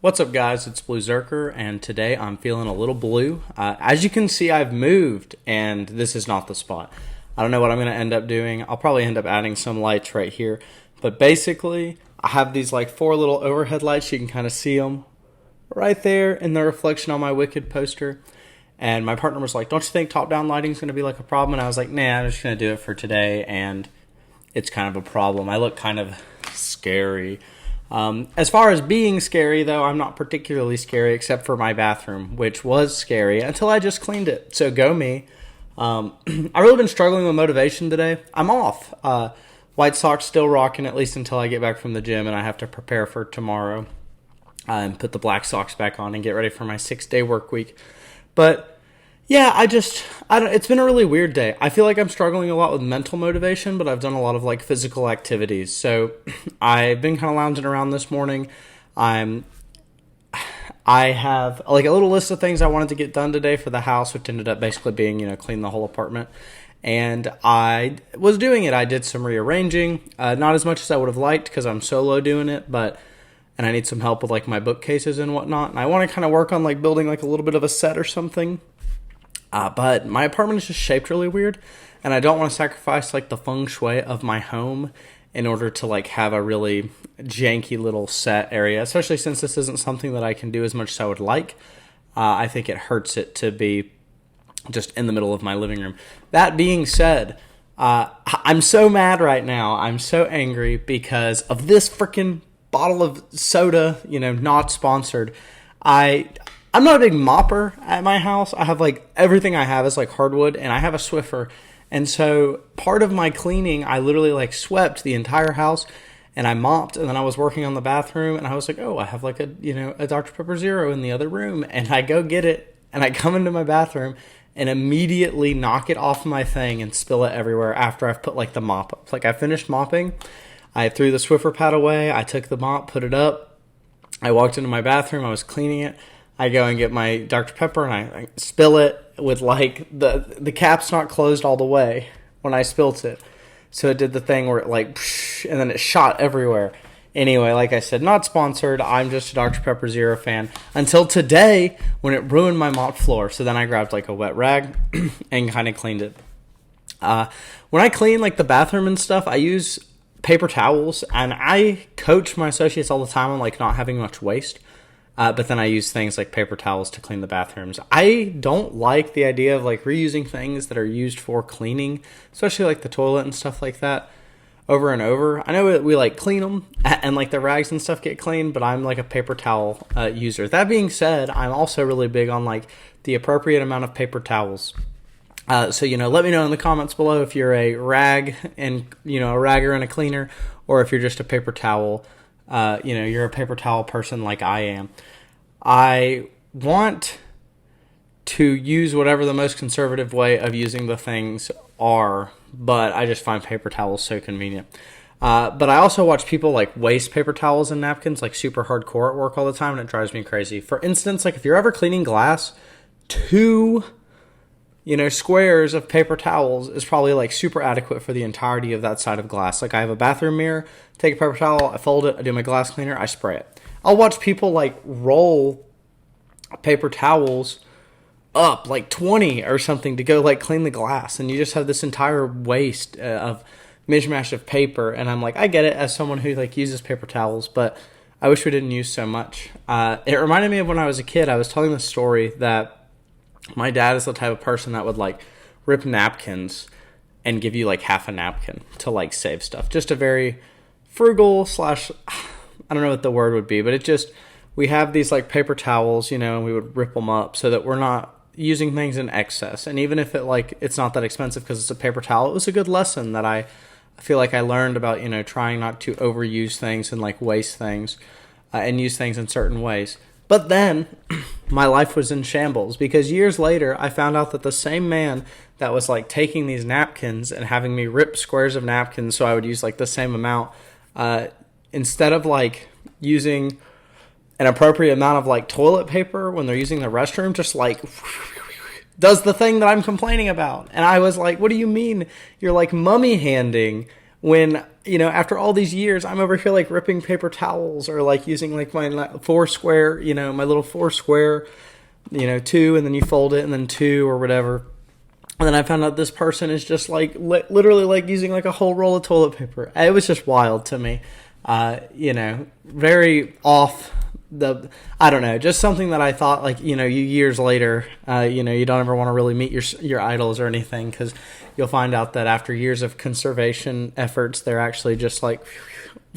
What's up, guys? It's Blue Zerker, and today I'm feeling a little blue. As you can see, I've moved, and this is not the spot. I don't know what I'm going to end up doing. I'll probably end up adding some lights right here. But basically, I have these like four little overhead lights. You can kind of see them right there in the reflection on my Wicked poster. And my partner was like, don't you think top-down lighting is going to be like a problem? And I was like, nah, I'm just going to do it for today, and it's kind of a problem. I look kind of scary. As far as being scary, though, I'm not particularly scary except for my bathroom, which was scary until I just cleaned it. So go me. I've really been struggling with motivation today. I'm off. White socks still rocking, at least until I get back from the gym and I have to prepare for tomorrow and put the black socks back on and get ready for my 6-day work week. But yeah, it's been a really weird day. I feel like I'm struggling a lot with mental motivation, but I've done a lot of like physical activities. So I've been kind of lounging around this morning. I have like a little list of things I wanted to get done today for the house, which ended up basically being, clean the whole apartment. And I was doing it. I did some rearranging, not as much as I would have liked because I'm solo doing it, and I need some help with like my bookcases and whatnot. And I want to kind of work on like building like a little bit of a set or something. But my apartment is just shaped really weird, and I don't want to sacrifice like the feng shui of my home in order to like have a really janky little set area, especially since this isn't something that I can do as much as I would like. I think it hurts it to be just in the middle of my living room. That being said, I'm so mad right now. I'm so angry because of this freaking bottle of soda, not sponsored. I'm not a big mopper at my house. I have like everything I have is like hardwood, and I have a Swiffer. And so part of my cleaning, I literally like swept the entire house and I mopped, and then I was working on the bathroom and I was like, oh, I have like a Dr. Pepper Zero in the other room. And I go get it and I come into my bathroom and immediately knock it off my thing and spill it everywhere after I've put like the mop up. Like I finished mopping, I threw the Swiffer pad away, I took the mop, put it up, I walked into my bathroom, I was cleaning it. I go and get my Dr. Pepper and I spill it with like the cap's not closed all the way when I spilt it. So it did the thing where it like, and then it shot everywhere. Anyway, like I said, not sponsored. I'm just a Dr. Pepper Zero fan until today when it ruined my mop floor. So then I grabbed like a wet rag and kind of cleaned it. When I clean like the bathroom and stuff, I use paper towels, and I coach my associates all the time on like not having much waste. But then I use things like paper towels to clean the bathrooms. I don't like the idea of like reusing things that are used for cleaning, especially like the toilet and stuff like that, over and over. I know we like clean them and like the rags and stuff get cleaned, but I'm like a paper towel user. That being said, I'm also really big on like the appropriate amount of paper towels. So, let me know in the comments below if you're a rag and, a ragger and a cleaner, or if you're just a paper towel. You're a paper towel person like I am. I want to use whatever the most conservative way of using the things are, but I just find paper towels so convenient. But I also watch people like waste paper towels and napkins like super hardcore at work all the time, and it drives me crazy. For instance, like if you're ever cleaning glass, 2 squares of paper towels is probably like super adequate for the entirety of that side of glass. Like I have a bathroom mirror, take a paper towel, I fold it, I do my glass cleaner, I spray it. I'll watch people like roll paper towels up like 20 or something to go like clean the glass, and you just have this entire waste of mishmash of paper. And I'm like, I get it as someone who like uses paper towels, but I wish we didn't use so much. It reminded me of when I was a kid. I was telling the story that my dad is the type of person that would like rip napkins and give you like half a napkin to like save stuff. Just a very frugal / I don't know what the word would be, but we have these like paper towels, and we would rip them up so that we're not using things in excess. And even if it's not that expensive because it's a paper towel, it was a good lesson that I feel like I learned about, trying not to overuse things and like waste things and use things in certain ways. But then my life was in shambles because years later I found out that the same man that was like taking these napkins and having me rip squares of napkins so I would use like the same amount, instead of like using an appropriate amount of like toilet paper when they're using the restroom, just like does the thing that I'm complaining about. And I was like, what do you mean you're like mummy handing when, after all these years, I'm over here like ripping paper towels or like using like my four square, my little four square, two, and then you fold it and then two or whatever. And then I found out this person is just like literally like using like a whole roll of toilet paper. It was just wild to me. Very off I don't know, just something that I thought like, you years later, you don't ever want to really meet your idols or anything, because you'll find out that after years of conservation efforts, they're actually just like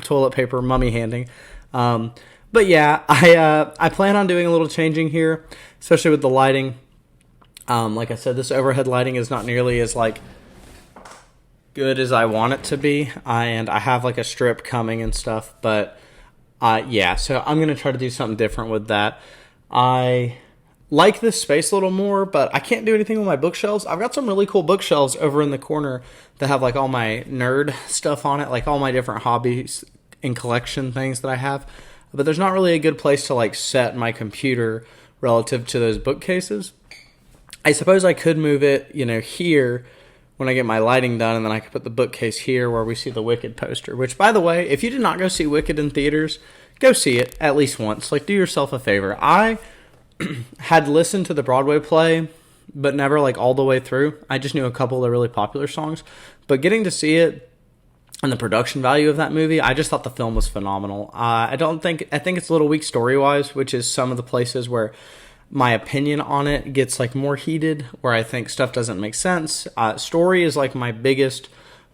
toilet paper mummy handing. But yeah, I plan on doing a little changing here, especially with the lighting. Like I said, this overhead lighting is not nearly as like good as I want it to be, and I have like a strip coming and stuff, but yeah, so I'm going to try to do something different with that. I like this space a little more, but I can't do anything with my bookshelves. I've got some really cool bookshelves over in the corner that have like all my nerd stuff on it, like all my different hobbies and collection things that I have, but there's not really a good place to like set my computer relative to those bookcases. I suppose I could move it, here when I get my lighting done, and then I could put the bookcase here where we see the Wicked poster, which, by the way, if you did not go see Wicked in theaters, go see it at least once. Like, do yourself a favor. I had listened to the Broadway play, but never, like, all the way through. I just knew a couple of the really popular songs. But getting to see it and the production value of that movie, I just thought the film was phenomenal. I think it's a little weak story-wise, which is some of the places where my opinion on it gets like more heated, where I think stuff doesn't make sense. Story is like my biggest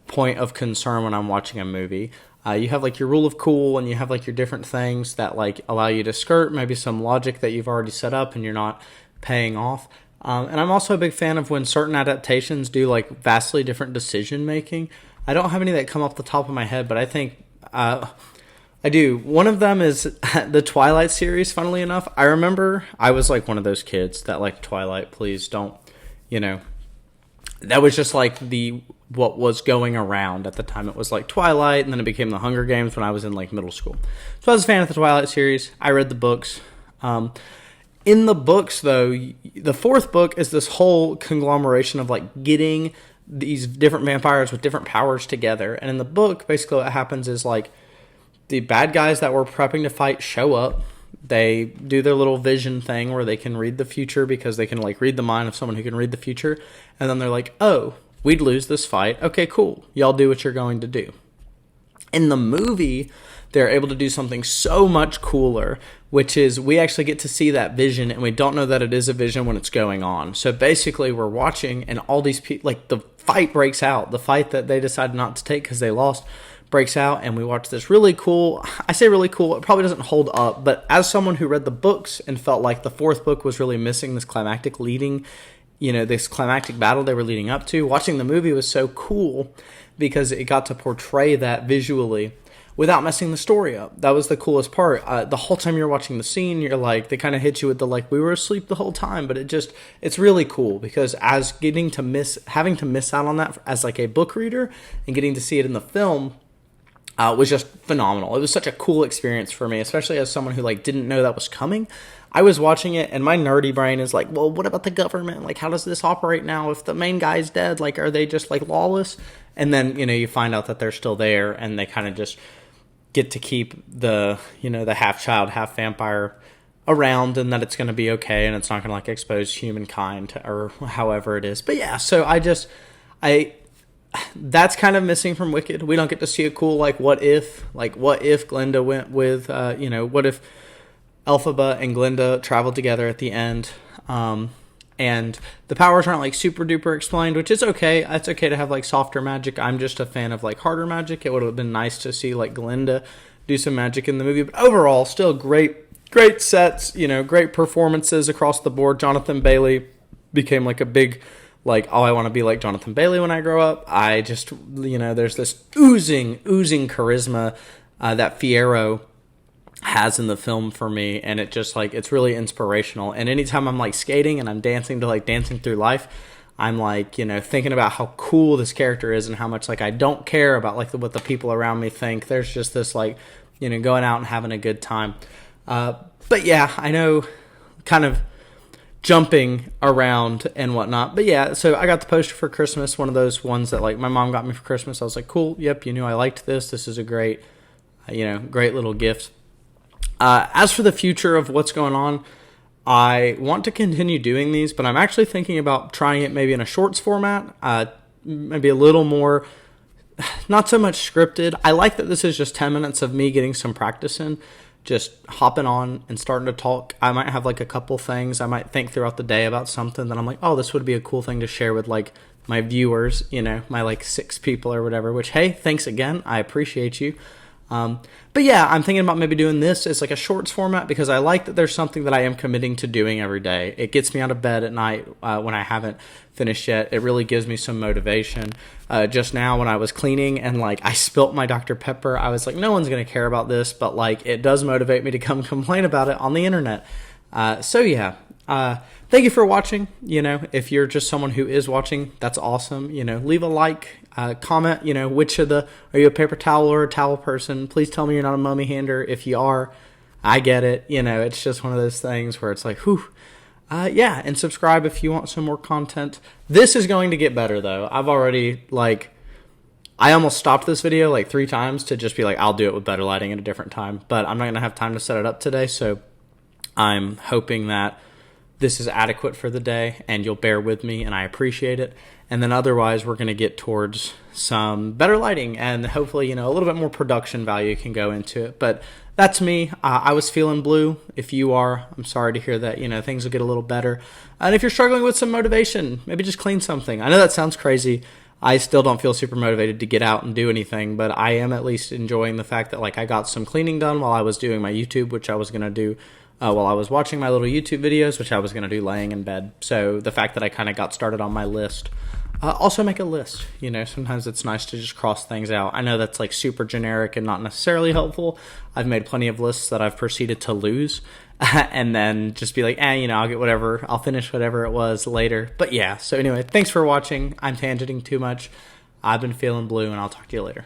point of concern when I'm watching a movie. You have like your rule of cool, and you have like your different things that like allow you to skirt maybe some logic that you've already set up and you're not paying off. And I'm also a big fan of when certain adaptations do like vastly different decision making. I don't have any that come off the top of my head, but I think I do. One of them is the Twilight series, funnily enough. I remember I was like one of those kids that like Twilight, please don't, that was just like what was going around at the time. It was like Twilight, and then it became the Hunger Games when I was in like middle school. So I was a fan of the Twilight series. I read the books. In the books, though, the fourth book is this whole conglomeration of like getting these different vampires with different powers together. And in the book, basically what happens is like the bad guys that were prepping to fight show up. They do their little vision thing where they can read the future, because they can like read the mind of someone who can read the future. And then they're like, oh, we'd lose this fight. Okay, cool. Y'all do what you're going to do. In the movie, they're able to do something so much cooler, which is we actually get to see that vision, and we don't know that it is a vision when it's going on. So basically we're watching, and all these people, like the fight breaks out. The fight that they decided not to take because they lost breaks out, and we watch this really cool, I say really cool, it probably doesn't hold up, but as someone who read the books and felt like the fourth book was really missing this climactic leading, this climactic battle they were leading up to, watching the movie was so cool because it got to portray that visually without messing the story up. That was the coolest part. The whole time you're watching the scene, you're like, they kind of hit you with the like, we were asleep the whole time, but it's really cool, because as having to miss out on that as like a book reader and getting to see it in the film, was just phenomenal. It was such a cool experience for me, especially as someone who like didn't know that was coming. I was watching it, and my nerdy brain is like, well, what about the government? Like, how does this operate now? If the main guy's dead, like, are they just like lawless? And then, you find out that they're still there, and they kind of just get to keep the half child, half vampire around, and that it's going to be okay, and it's not going to like expose humankind or however it is. But yeah, so that's kind of missing from Wicked. We don't get to see a cool, what if Glinda went with, what if Elphaba and Glinda traveled together at the end, and the powers aren't, super duper explained, which is okay. It's okay to have, softer magic. I'm just a fan of, harder magic. It would have been nice to see, Glinda do some magic in the movie, but overall, still great sets, great performances across the board. Jonathan Bailey became, a big... I want to be like Jonathan Bailey when I grow up. I just, there's this oozing charisma that Fiyero has in the film for me, and it just, it's really inspirational. And anytime I'm, skating and I'm dancing to, Dancing Through Life, I'm, thinking about how cool this character is and how much, I don't care about, what the people around me think. There's just this, going out and having a good time. But, yeah, I know kind of jumping around and whatnot. But yeah, so I got the poster for Christmas, one of those ones that like my mom got me for Christmas. I was like, cool, yep, you knew I liked this. This is a great, great little gift. As for the future of what's going on, I want to continue doing these, but I'm actually thinking about trying it maybe in a shorts format, maybe a little more, not so much scripted. I like that this is just 10 minutes of me getting some practice in, just hopping on and starting to talk. I might have like a couple things. I might think throughout the day about something that I'm like, oh, this would be a cool thing to share with like my viewers, my like 6 people or whatever, which, hey, thanks again. I appreciate you. But yeah, I'm thinking about maybe doing this as like a shorts format because I like that there's something that I am committing to doing every day. It gets me out of bed at night when I haven't finished yet. It really gives me some motivation. Just now when I was cleaning and like I spilt my Dr. Pepper, I was like, no one's going to care about this, but like it does motivate me to come complain about it on the internet. So yeah, thank you for watching. If you're just someone who is watching, that's awesome. Leave a like, comment, are you a paper towel or a towel person? Please tell me you're not a mummy hander. If you are, I get it. It's just one of those things where it's like, whew. Yeah, and subscribe if you want some more content. This is going to get better though. I've already I almost stopped this video like 3 times to just be like, I'll do it with better lighting at a different time, but I'm not going to have time to set it up today. So I'm hoping that this is adequate for the day and you'll bear with me and I appreciate it. And then otherwise we're going to get towards some better lighting and hopefully, a little bit more production value can go into it. But that's me. I was feeling blue. If you are, I'm sorry to hear that, things will get a little better. And if you're struggling with some motivation, maybe just clean something. I know that sounds crazy. I still don't feel super motivated to get out and do anything, but I am at least enjoying the fact that I got some cleaning done while I was doing my YouTube, which I was going to do while I was watching my little YouTube videos, which I was going to do laying in bed. So the fact that I kind of got started on my list. Also make a list. Sometimes it's nice to just cross things out. I know that's super generic and not necessarily helpful. I've made plenty of lists that I've proceeded to lose and then just be like, I'll get whatever. I'll finish whatever it was later. But yeah, so anyway, thanks for watching. I'm tangenting too much. I've been feeling blue and I'll talk to you later.